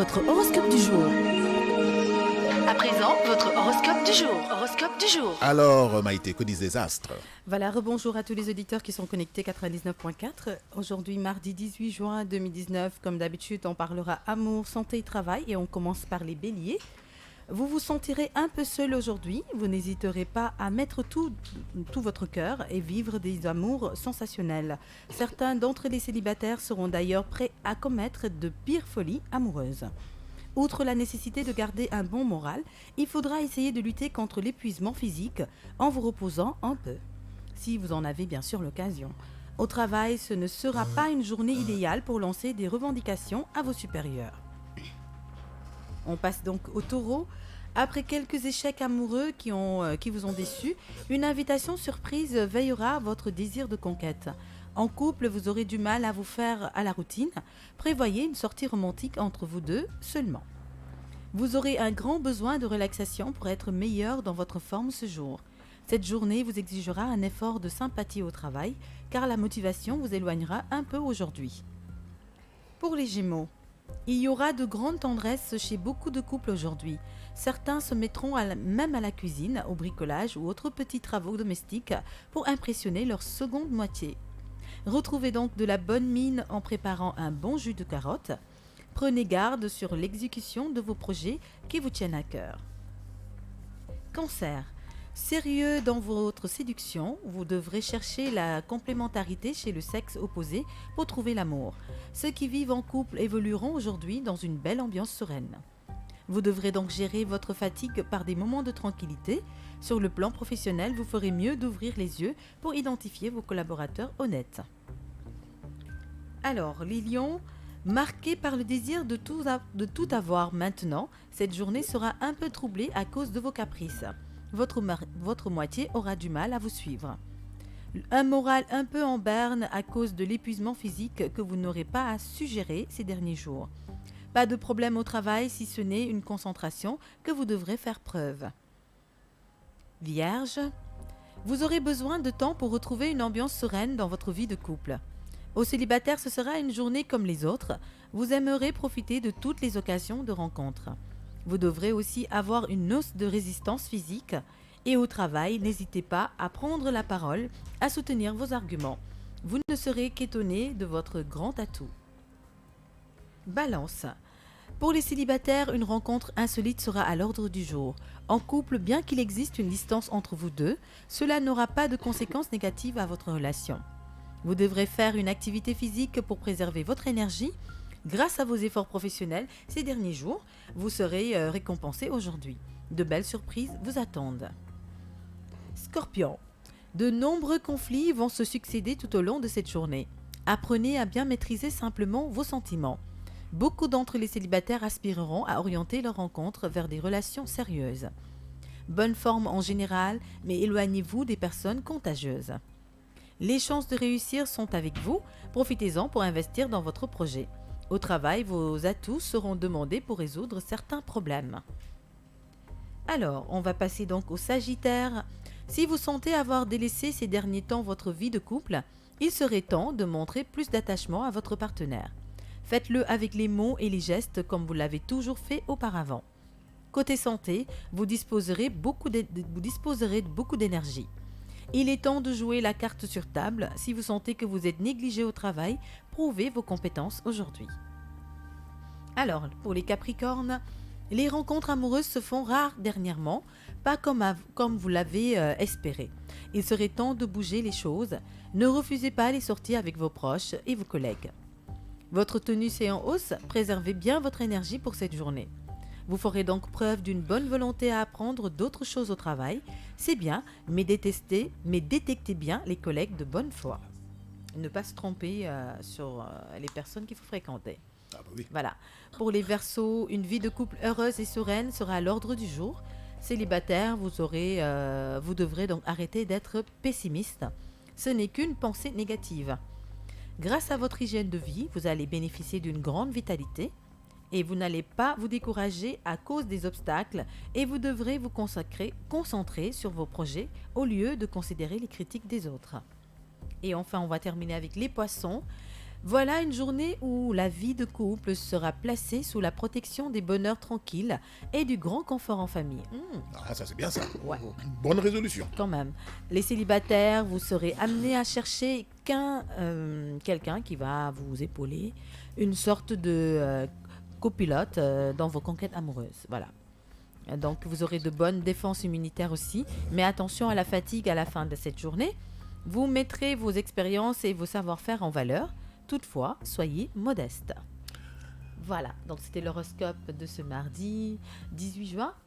votre horoscope du jour. À présent, votre horoscope du jour. Horoscope du jour. Alors, Maïté, que disent les astres? Voilà, rebonjour à tous les auditeurs qui sont connectés 99.4. Aujourd'hui, mardi 18 juin 2019, comme d'habitude, on parlera amour, santé et travail et on commence par les béliers. Vous vous sentirez un peu seul aujourd'hui, vous n'hésiterez pas à mettre tout votre cœur et vivre des amours sensationnels. Certains d'entre les célibataires seront d'ailleurs prêts à commettre de pires folies amoureuses. Outre la nécessité de garder un bon moral, il faudra essayer de lutter contre l'épuisement physique en vous reposant un peu, si vous en avez bien sûr l'occasion. Au travail, ce ne sera pas une journée idéale pour lancer des revendications à vos supérieurs. On passe donc au taureau. Après quelques échecs amoureux qui vous ont déçu, une invitation surprise veillera à votre désir de conquête. En couple, vous aurez du mal à vous faire à la routine. Prévoyez une sortie romantique entre vous deux seulement. Vous aurez un grand besoin de relaxation pour être meilleur dans votre forme ce jour. Cette journée vous exigera un effort de sympathie au travail, car la motivation vous éloignera un peu aujourd'hui. Pour les Gémeaux, il y aura de grandes tendresses chez beaucoup de couples aujourd'hui. Certains se mettront même à la cuisine, au bricolage ou autres petits travaux domestiques pour impressionner leur seconde moitié. Retrouvez donc de la bonne mine en préparant un bon jus de carotte. Prenez garde sur l'exécution de vos projets qui vous tiennent à cœur. Cancer. Sérieux dans votre séduction, vous devrez chercher la complémentarité chez le sexe opposé pour trouver l'amour. Ceux qui vivent en couple évolueront aujourd'hui dans une belle ambiance sereine. Vous devrez donc gérer votre fatigue par des moments de tranquillité. Sur le plan professionnel, vous ferez mieux d'ouvrir les yeux pour identifier vos collaborateurs honnêtes. Alors, les lions, marqués par le désir de tout avoir maintenant, cette journée sera un peu troublée à cause de vos caprices. Votre moitié aura du mal à vous suivre. Un moral un peu en berne à cause de l'épuisement physique que vous n'aurez pas à suggérer ces derniers jours. Pas de problème au travail si ce n'est une concentration que vous devrez faire preuve. Vierge, vous aurez besoin de temps pour retrouver une ambiance sereine dans votre vie de couple. Aux célibataires, ce sera une journée comme les autres. Vous aimerez profiter de toutes les occasions de rencontre. Vous devrez aussi avoir une hausse de résistance physique. Et au travail, n'hésitez pas à prendre la parole, à soutenir vos arguments. Vous ne serez qu'étonné de votre grand atout. Balance. Pour les célibataires, une rencontre insolite sera à l'ordre du jour. En couple, bien qu'il existe une distance entre vous deux, cela n'aura pas de conséquences négatives à votre relation. Vous devrez faire une activité physique pour préserver votre énergie. Grâce à vos efforts professionnels ces derniers jours, vous serez récompensé aujourd'hui. De belles surprises vous attendent. Scorpion. De nombreux conflits vont se succéder tout au long de cette journée. Apprenez à bien maîtriser simplement vos sentiments. Beaucoup d'entre les célibataires aspireront à orienter leur rencontre vers des relations sérieuses. Bonne forme en général, mais éloignez-vous des personnes contagieuses. Les chances de réussir sont avec vous, profitez-en pour investir dans votre projet. Au travail, vos atouts seront demandés pour résoudre certains problèmes. Alors, on va passer donc au Sagittaire. Si vous sentez avoir délaissé ces derniers temps votre vie de couple, il serait temps de montrer plus d'attachement à votre partenaire. Faites-le avec les mots et les gestes comme vous l'avez toujours fait auparavant. Côté santé, vous disposerez de beaucoup d'énergie. Il est temps de jouer la carte sur table. Si vous sentez que vous êtes négligé au travail, prouvez vos compétences aujourd'hui. Alors, pour les Capricornes, les rencontres amoureuses se font rares dernièrement, pas comme vous l'avez espéré. Il serait temps de bouger les choses. Ne refusez pas les sorties avec vos proches et vos collègues. Votre tonus est en hausse, préservez bien votre énergie pour cette journée. Vous ferez donc preuve d'une bonne volonté à apprendre d'autres choses au travail. C'est bien, mais détectez bien les collègues de bonne foi. Ne pas se tromper sur les personnes qu'il faut fréquenter. Ah bah oui. Voilà. Pour les Verseaux, une vie de couple heureuse et sereine sera à l'ordre du jour. Célibataire, vous devrez donc arrêter d'être pessimiste. Ce n'est qu'une pensée négative. Grâce à votre hygiène de vie, vous allez bénéficier d'une grande vitalité et vous n'allez pas vous décourager à cause des obstacles et vous devrez vous concentrer sur vos projets au lieu de considérer les critiques des autres. Et enfin, on va terminer avec les Poissons. Voilà une journée où la vie de couple sera placée sous la protection des bonheurs tranquilles et du grand confort en famille. Ah, ça c'est bien ça. Ouais. Bonne résolution. Quand même. Les célibataires, vous serez amenés à chercher quelqu'un qui va vous épauler, une sorte de copilote dans vos conquêtes amoureuses. Voilà. Donc vous aurez de bonnes défenses immunitaires aussi, mais attention à la fatigue à la fin de cette journée. Vous mettrez vos expériences et vos savoir-faire en valeur. Toutefois, soyez modeste. Voilà, donc c'était l'horoscope de ce mardi 18 juin.